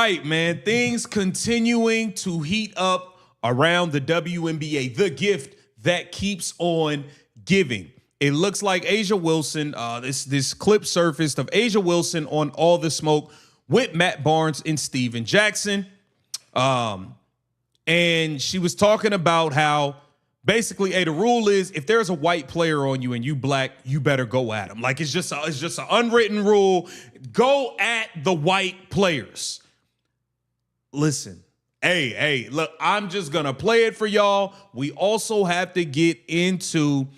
Right, man. Things continuing to heat up around the WNBA, the gift that keeps on giving. It looks like A'ja Wilson, this clip surfaced of A'ja Wilson on All the Smoke with Matt Barnes and Steven Jackson. And she was talking about how basically, the rule is if there's a white player on you and you black, you better go at him. Like it's just an unwritten rule. Go at the white players. Listen, hey, look, I'm just going to play it for y'all. We also have to get into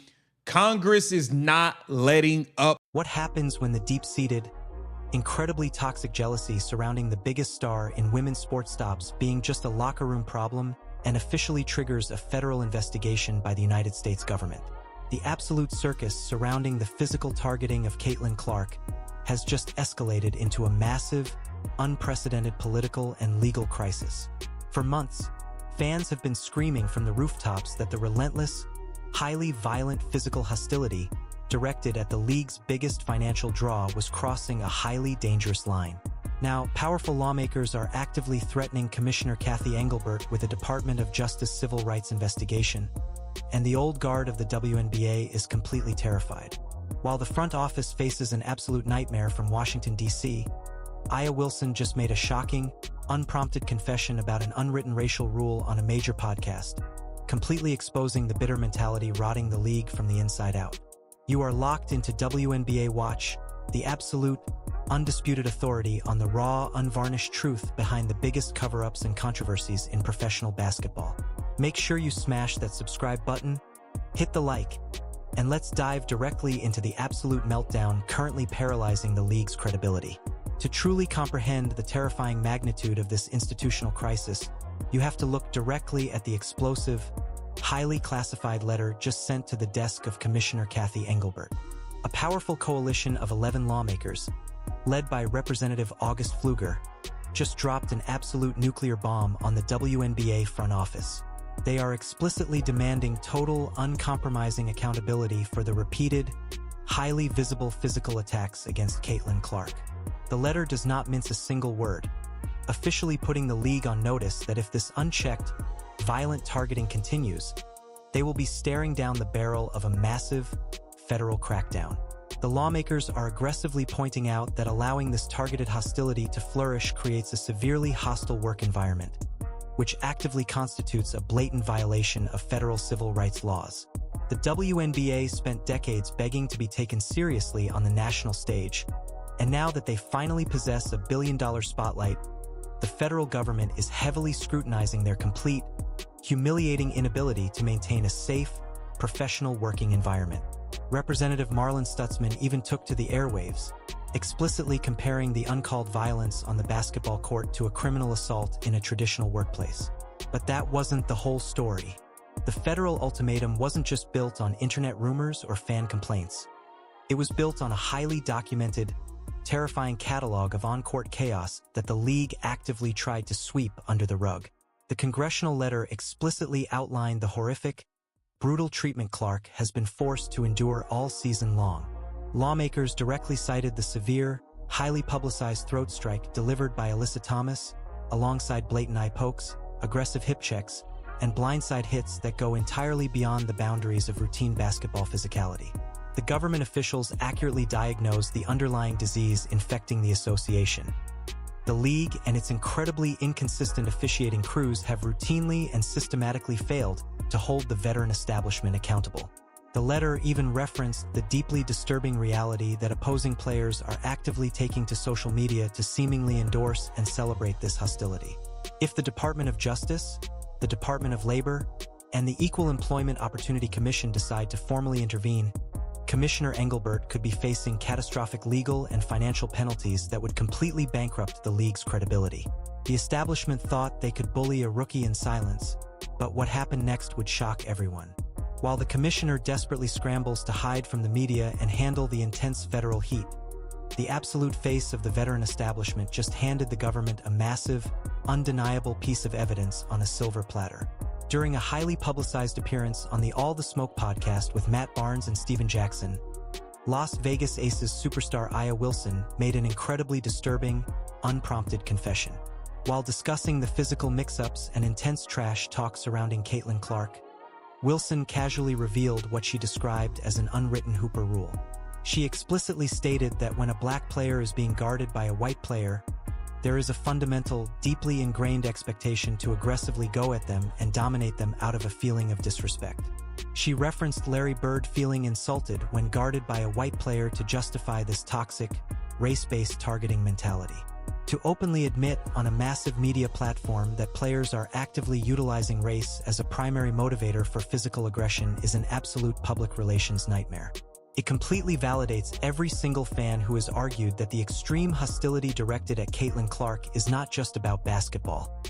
Congress is not letting up. What happens when the deep-seated, incredibly toxic jealousy surrounding the biggest star in women's sports stops being just a locker room problem and officially triggers a federal investigation by the United States government? The absolute circus surrounding the physical targeting of Caitlin Clark has just escalated into a massive, unprecedented political and legal crisis. For months, fans have been screaming from the rooftops that the relentless, highly violent physical hostility directed at the league's biggest financial draw was crossing a highly dangerous line. Now, powerful lawmakers are actively threatening Commissioner Kathy Engelbert with a Department of Justice civil rights investigation, and the old guard of the WNBA is completely terrified. While the front office faces an absolute nightmare from Washington, D.C., A'ja Wilson just made a shocking, unprompted confession about an unwritten racial rule on a major podcast, completely exposing the bitter mentality rotting the league from the inside out. You are locked into WNBA Watch, the absolute, undisputed authority on the raw, unvarnished truth behind the biggest cover-ups and controversies in professional basketball. Make sure you smash that subscribe button, hit the like, and let's dive directly into the absolute meltdown currently paralyzing the league's credibility. To truly comprehend the terrifying magnitude of this institutional crisis, you have to look directly at the explosive, highly classified letter just sent to the desk of Commissioner Kathy Engelbert. A powerful coalition of 11 lawmakers, led by Representative August Pfluger, just dropped an absolute nuclear bomb on the WNBA front office. They are explicitly demanding total, uncompromising accountability for the repeated, highly visible physical attacks against Caitlin Clark. The letter does not mince a single word, officially putting the league on notice that if this unchecked, violent targeting continues, they will be staring down the barrel of a massive, federal crackdown. The lawmakers are aggressively pointing out that allowing this targeted hostility to flourish creates a severely hostile work environment, which actively constitutes a blatant violation of federal civil rights laws. The WNBA spent decades begging to be taken seriously on the national stage, and now that they finally possess a billion-dollar spotlight, the federal government is heavily scrutinizing their complete, humiliating inability to maintain a safe, professional working environment. Representative Marlon Stutzman even took to the airwaves, explicitly comparing the uncalled violence on the basketball court to a criminal assault in a traditional workplace. But that wasn't the whole story. The federal ultimatum wasn't just built on internet rumors or fan complaints. It was built on a highly documented, terrifying catalog of on-court chaos that the league actively tried to sweep under the rug. The congressional letter explicitly outlined the horrific, brutal treatment Clark has been forced to endure all season long. Lawmakers directly cited the severe, highly publicized throat strike delivered by Alyssa Thomas, alongside blatant eye pokes, aggressive hip checks, and blindside hits that go entirely beyond the boundaries of routine basketball physicality. The government officials accurately diagnosed the underlying disease infecting the association. The league and its incredibly inconsistent officiating crews have routinely and systematically failed to hold the veteran establishment accountable. The letter even referenced the deeply disturbing reality that opposing players are actively taking to social media to seemingly endorse and celebrate this hostility. If the Department of Justice, the Department of Labor, and the Equal Employment Opportunity Commission decide to formally intervene, Commissioner Engelbert could be facing catastrophic legal and financial penalties that would completely bankrupt the league's credibility. The establishment thought they could bully a rookie in silence, but what happened next would shock everyone. While the commissioner desperately scrambles to hide from the media and handle the intense federal heat, the absolute face of the veteran establishment just handed the government a massive, undeniable piece of evidence on a silver platter. During a highly publicized appearance on the All the Smoke podcast with Matt Barnes and Steven Jackson, Las Vegas Aces superstar A'ja Wilson made an incredibly disturbing, unprompted confession. While discussing the physical mix-ups and intense trash talk surrounding Caitlin Clark, Wilson casually revealed what she described as an unwritten Hooper rule. She explicitly stated that when a black player is being guarded by a white player, there is a fundamental, deeply ingrained expectation to aggressively go at them and dominate them out of a feeling of disrespect. She referenced Larry Bird feeling insulted when guarded by a white player to justify this toxic, race-based targeting mentality. To openly admit on a massive media platform that players are actively utilizing race as a primary motivator for physical aggression is an absolute public relations nightmare. It completely validates every single fan who has argued that the extreme hostility directed at Caitlin Clark is not just about basketball.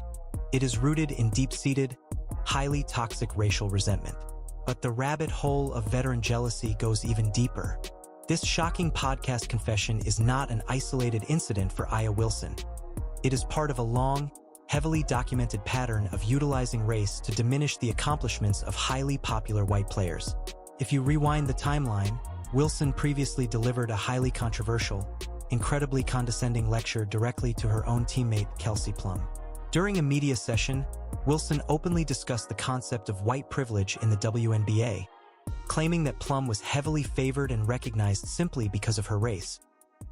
It is rooted in deep-seated, highly toxic racial resentment. But the rabbit hole of veteran jealousy goes even deeper. This shocking podcast confession is not an isolated incident for Aya Wilson. It is part of a long, heavily documented pattern of utilizing race to diminish the accomplishments of highly popular white players. If you rewind the timeline, Wilson previously delivered a highly controversial, incredibly condescending lecture directly to her own teammate Kelsey Plum. During a media session, Wilson openly discussed the concept of white privilege in the WNBA, claiming that Plum was heavily favored and recognized simply because of her race,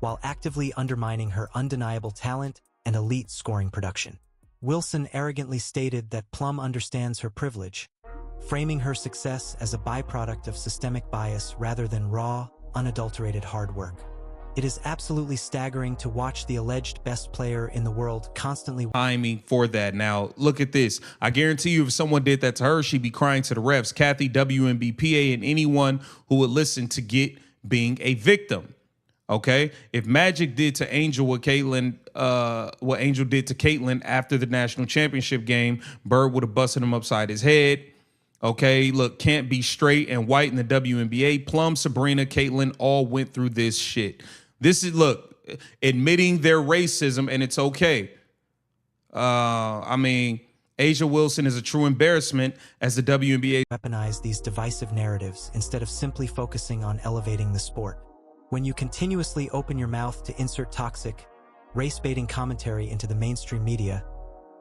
while actively undermining her undeniable talent and elite scoring production. Wilson arrogantly stated that Plum understands her privilege, framing her success as a byproduct of systemic bias rather than raw, unadulterated hard work. It is absolutely staggering to watch the alleged best player in the world constantly timing for that. Now, look at this. I guarantee you if someone did that to her, she'd be crying to the refs, Kathy, WNBPA, and anyone who would listen to get being a victim. Okay? If Magic did to Angel what Angel did to Caitlin after the national championship game, Bird would have busted him upside his head. Okay, look, can't be straight and white in the WNBA. Plum, Sabrina, Caitlin all went through this shit. This is, look, admitting their racism, and it's okay. I mean, A'ja Wilson is a true embarrassment as the WNBA weaponize these divisive narratives instead of simply focusing on elevating the sport. When you continuously open your mouth to insert toxic, race-baiting commentary into the mainstream media,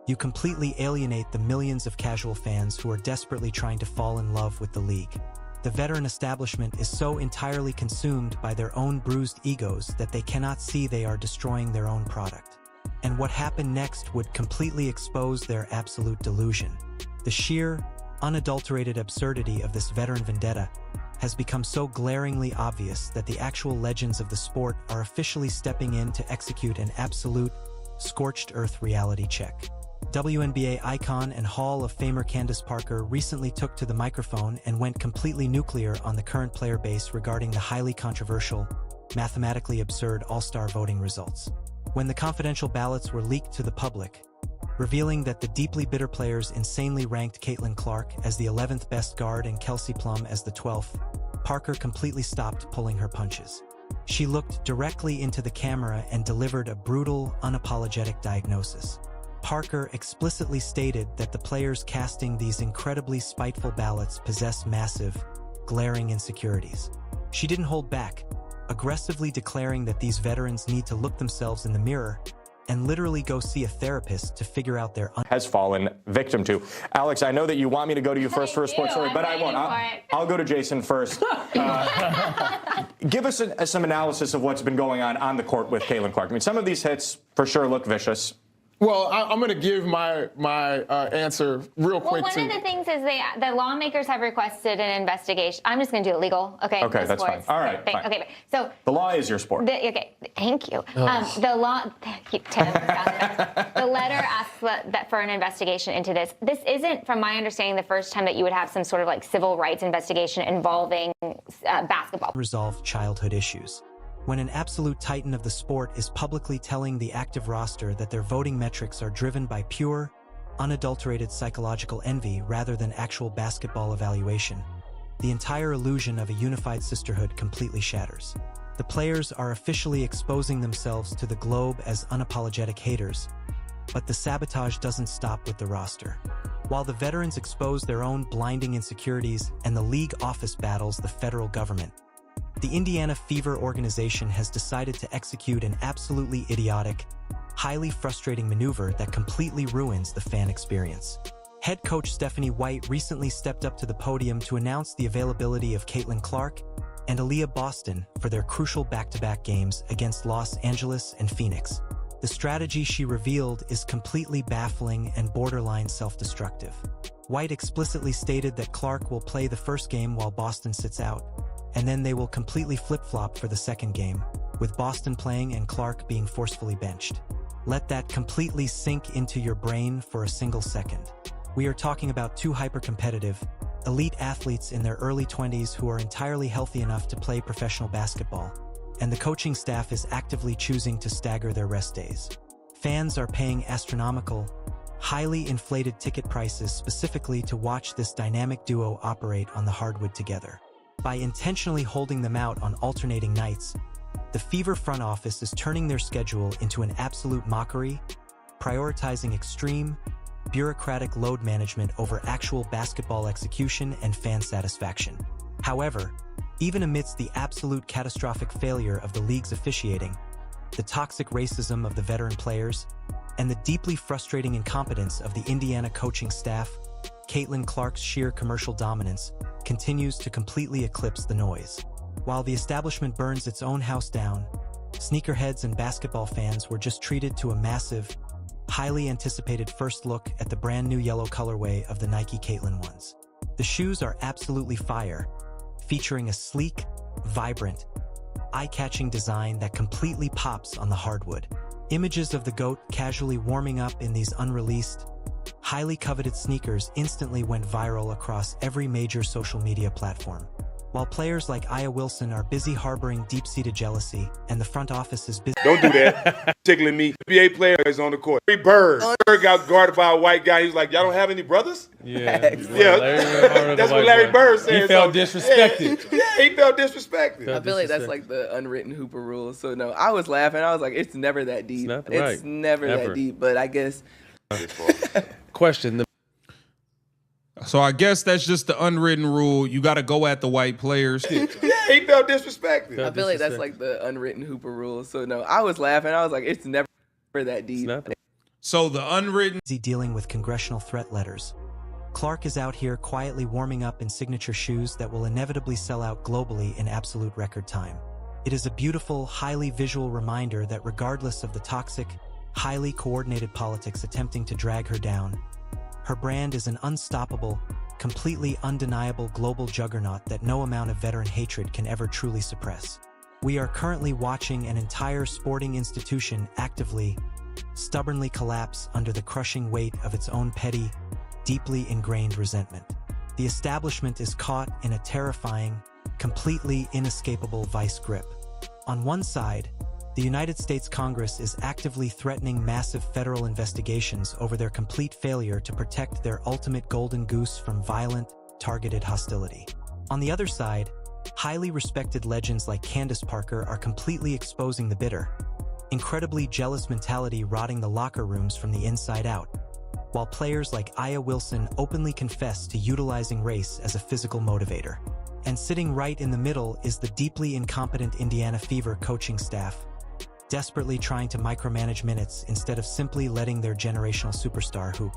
you completely alienate the millions of casual fans who are desperately trying to fall in love with the league. The veteran establishment is so entirely consumed by their own bruised egos that they cannot see they are destroying their own product. And what happened next would completely expose their absolute delusion. The sheer, unadulterated absurdity of this veteran vendetta has become so glaringly obvious that the actual legends of the sport are officially stepping in to execute an absolute, scorched earth reality check. WNBA icon and Hall of Famer Candace Parker recently took to the microphone and went completely nuclear on the current player base regarding the highly controversial, mathematically absurd All-Star voting results. When the confidential ballots were leaked to the public, revealing that the deeply bitter players insanely ranked Caitlin Clark as the 11th best guard and Kelsey Plum as the 12th, Parker completely stopped pulling her punches. She looked directly into the camera and delivered a brutal, unapologetic diagnosis. Parker explicitly stated that the players casting these incredibly spiteful ballots possess massive, glaring insecurities. She didn't hold back, aggressively declaring that these veterans need to look themselves in the mirror and literally go see a therapist to figure out their has fallen victim to. Alex, I know that you want me to go to you first for a sports story, but I won't. I'll go to Jason first. Give us some analysis of what's been going on the court with Caitlin Clark. I mean, some of these hits for sure look vicious. Well, I'm going to give my answer real quick. Well, one of the things is the lawmakers have requested an investigation. I'm just going to do it legal, okay? Okay, that's fine. All right, fine. Okay, so the law is your sport. Okay, thank you. The law, thank you, Tim. The letter asks that for an investigation into this. This isn't, from my understanding, the first time that you would have some sort of like civil rights investigation involving basketball. Resolve childhood issues. When an absolute titan of the sport is publicly telling the active roster that their voting metrics are driven by pure, unadulterated psychological envy rather than actual basketball evaluation, the entire illusion of a unified sisterhood completely shatters. The players are officially exposing themselves to the globe as unapologetic haters, but the sabotage doesn't stop with the roster. While the veterans expose their own blinding insecurities and the league office battles the federal government, the Indiana Fever organization has decided to execute an absolutely idiotic, highly frustrating maneuver that completely ruins the fan experience. Head coach Stephanie White recently stepped up to the podium to announce the availability of Caitlin Clark and Aaliyah Boston for their crucial back-to-back games against Los Angeles and Phoenix. The strategy she revealed is completely baffling and borderline self-destructive. White explicitly stated that Clark will play the first game while Boston sits out, and then they will completely flip-flop for the second game, with Boston playing and Clark being forcefully benched. Let that completely sink into your brain for a single second. We are talking about two hyper-competitive, elite athletes in their early 20s who are entirely healthy enough to play professional basketball, and the coaching staff is actively choosing to stagger their rest days. Fans are paying astronomical, highly inflated ticket prices specifically to watch this dynamic duo operate on the hardwood together. By intentionally holding them out on alternating nights, the Fever front office is turning their schedule into an absolute mockery, prioritizing extreme, bureaucratic load management over actual basketball execution and fan satisfaction. However, even amidst the absolute catastrophic failure of the league's officiating, the toxic racism of the veteran players, and the deeply frustrating incompetence of the Indiana coaching staff, Caitlin Clark's sheer commercial dominance continues to completely eclipse the noise. While the establishment burns its own house down, sneakerheads and basketball fans were just treated to a massive, highly anticipated first look at the brand new yellow colorway of the Nike Caitlin ones. The shoes are absolutely fire, featuring a sleek, vibrant, eye-catching design that completely pops on the hardwood. Images of the GOAT casually warming up in these unreleased, highly coveted sneakers instantly went viral across every major social media platform. While players like Aya Wilson are busy harboring deep-seated jealousy, and the front office is busy— Don't do that. Tickling me. NBA player is on the court. Bird got guarded by a white guy. He was like, y'all don't have any brothers? Yeah. That's what Larry Bird said. He felt disrespected. Yeah, he felt disrespected. I feel like that's like the unwritten Hooper rule. So no, I was laughing. I was like, it's never that deep. It's never that deep. But I guess. Question. So I guess that's just the unwritten rule. You got to go at the white players. Yeah, he felt disrespected. I feel like that's like the unwritten Hooper rule. So no, I was laughing. I was like, it's never that deep. So the unwritten— dealing with congressional threat letters. Clark is out here quietly warming up in signature shoes that will inevitably sell out globally in absolute record time. It is a beautiful, highly visual reminder that regardless of the toxic, highly coordinated politics attempting to drag her down, her brand is an unstoppable, completely undeniable global juggernaut that no amount of veteran hatred can ever truly suppress. We are currently watching an entire sporting institution actively, stubbornly collapse under the crushing weight of its own petty, deeply ingrained resentment. The establishment is caught in a terrifying, completely inescapable vice grip. On one side, the United States Congress is actively threatening massive federal investigations over their complete failure to protect their ultimate golden goose from violent, targeted hostility. On the other side, highly respected legends like Candace Parker are completely exposing the bitter, incredibly jealous mentality rotting the locker rooms from the inside out, while players like Aya Wilson openly confess to utilizing race as a physical motivator. And sitting right in the middle is the deeply incompetent Indiana Fever coaching staff, desperately trying to micromanage minutes instead of simply letting their generational superstar hoop.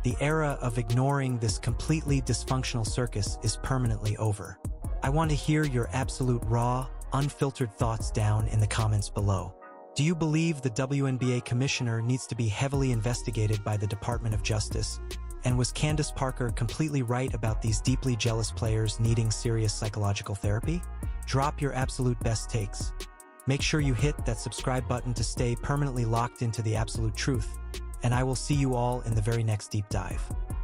The era of ignoring this completely dysfunctional circus is permanently over. I want to hear your absolute raw, unfiltered thoughts down in the comments below. Do you believe the WNBA commissioner needs to be heavily investigated by the Department of Justice? And was Candace Parker completely right about these deeply jealous players needing serious psychological therapy? Drop your absolute best takes. Make sure you hit that subscribe button to stay permanently locked into the absolute truth, and I will see you all in the very next deep dive.